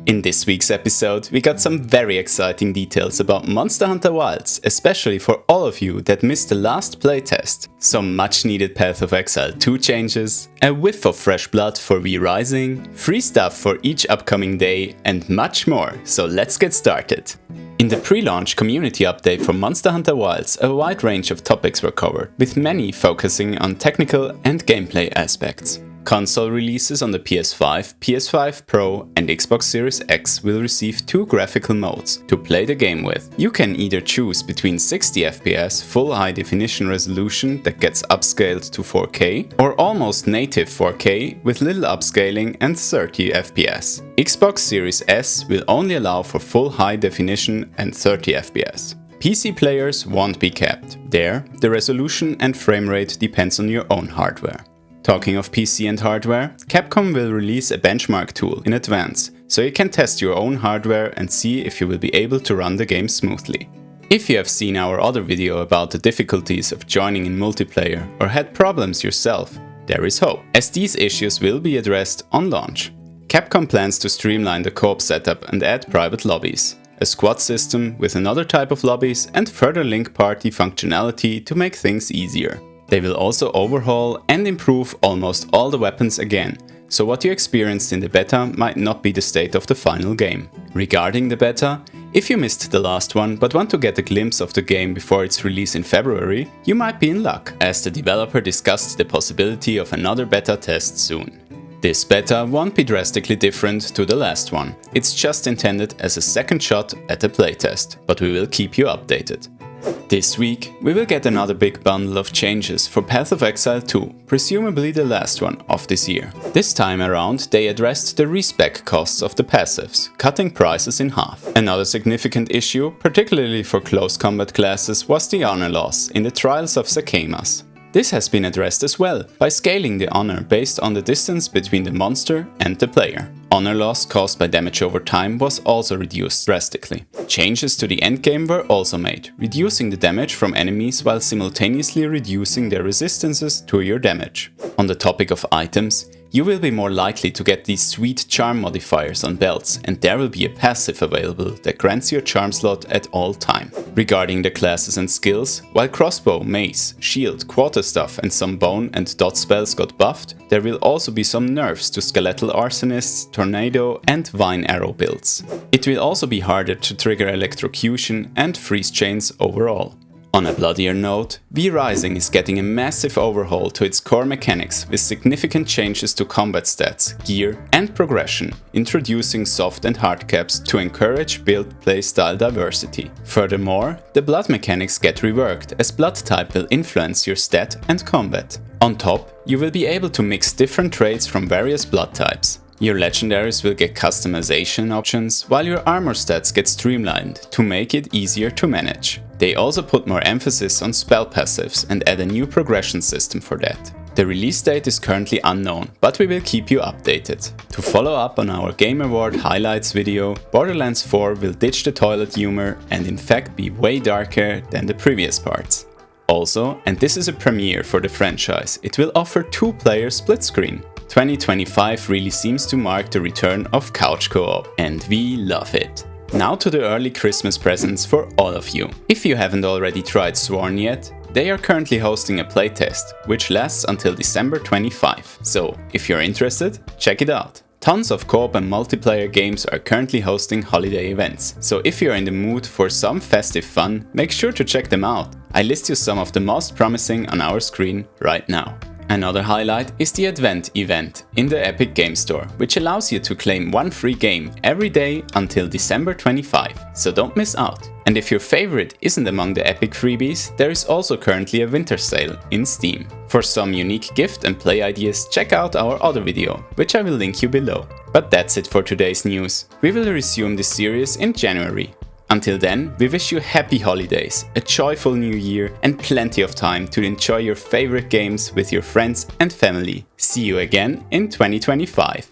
In this week's episode, we got some very exciting details about Monster Hunter Wilds, especially for all of you that missed the last playtest. Some much needed Path of Exile 2 changes, a whiff of fresh blood for V Rising, free stuff for each upcoming day, and much more, so let's get started. In the pre-launch community update for Monster Hunter Wilds, a wide range of topics were covered, with many focusing on technical and gameplay aspects. Console releases on the PS5, PS5 Pro and Xbox Series X will receive two graphical modes to play the game with. You can either choose between 60 FPS full high definition resolution that gets upscaled to 4K or almost native 4K with little upscaling and 30 FPS. Xbox Series S will only allow for full high definition and 30 FPS. PC players won't be capped. There, the resolution and frame rate depends on your own hardware. Talking of PC and hardware, Capcom will release a benchmark tool in advance, so you can test your own hardware and see if you will be able to run the game smoothly. If you have seen our other video about the difficulties of joining in multiplayer or had problems yourself, there is hope, as these issues will be addressed on launch. Capcom plans to streamline the co-op setup and add private lobbies, a squad system with another type of lobbies and further link party functionality to make things easier. They will also overhaul and improve almost all the weapons again, so what you experienced in the beta might not be the state of the final game. Regarding the beta, if you missed the last one but want to get a glimpse of the game before its release in February, you might be in luck, as the developer discussed the possibility of another beta test soon. This beta won't be drastically different to the last one, it's just intended as a second shot at a playtest, but we will keep you updated. This week, we will get another big bundle of changes for Path of Exile 2, presumably the last one of this year. This time around, they addressed the respec costs of the passives, cutting prices in half. Another significant issue, particularly for close combat classes, was the honor loss in the Trials of Zakemas. This has been addressed as well, by scaling the honor based on the distance between the monster and the player. Honor loss caused by damage over time was also reduced drastically. Changes to the endgame were also made, reducing the damage from enemies while simultaneously reducing their resistances to your damage. On the topic of items, you will be more likely to get these sweet charm modifiers on belts, and there will be a passive available that grants your charm slot at all time. Regarding the classes and skills, while crossbow, mace, shield, quarterstaff and some bone and dot spells got buffed, there will also be some nerfs to skeletal arsonists, tornado and vine arrow builds. It will also be harder to trigger electrocution and freeze chains overall. On a bloodier note, V Rising is getting a massive overhaul to its core mechanics with significant changes to combat stats, gear and progression, introducing soft and hard caps to encourage build playstyle diversity. Furthermore, the blood mechanics get reworked as blood type will influence your stat and combat. On top, you will be able to mix different traits from various blood types. Your legendaries will get customization options, while your armor stats get streamlined to make it easier to manage. They also put more emphasis on spell passives and add a new progression system for that. The release date is currently unknown, but we will keep you updated. To follow up on our Game Award highlights video, Borderlands 4 will ditch the toilet humor and in fact be way darker than the previous parts. Also, and this is a premiere for the franchise, it will offer two-player split screen. 2025 really seems to mark the return of couch co-op, and we love it. Now to the early Christmas presents for all of you. If you haven't already tried Sworn yet, they are currently hosting a playtest, which lasts until December 25. So, if you're interested, check it out. Tons of co-op and multiplayer games are currently hosting holiday events, so if you're in the mood for some festive fun, make sure to check them out. I list you some of the most promising on our screen right now. Another highlight is the Advent event in the Epic Game Store, which allows you to claim one free game every day until December 25, so don't miss out. And if your favorite isn't among the Epic freebies, there is also currently a winter sale in Steam. For some unique gift and play ideas, check out our other video, which I will link you below. But that's it for today's news. We will resume this series in January. Until then, we wish you happy holidays, a joyful new year and plenty of time to enjoy your favorite games with your friends and family. See you again in 2025.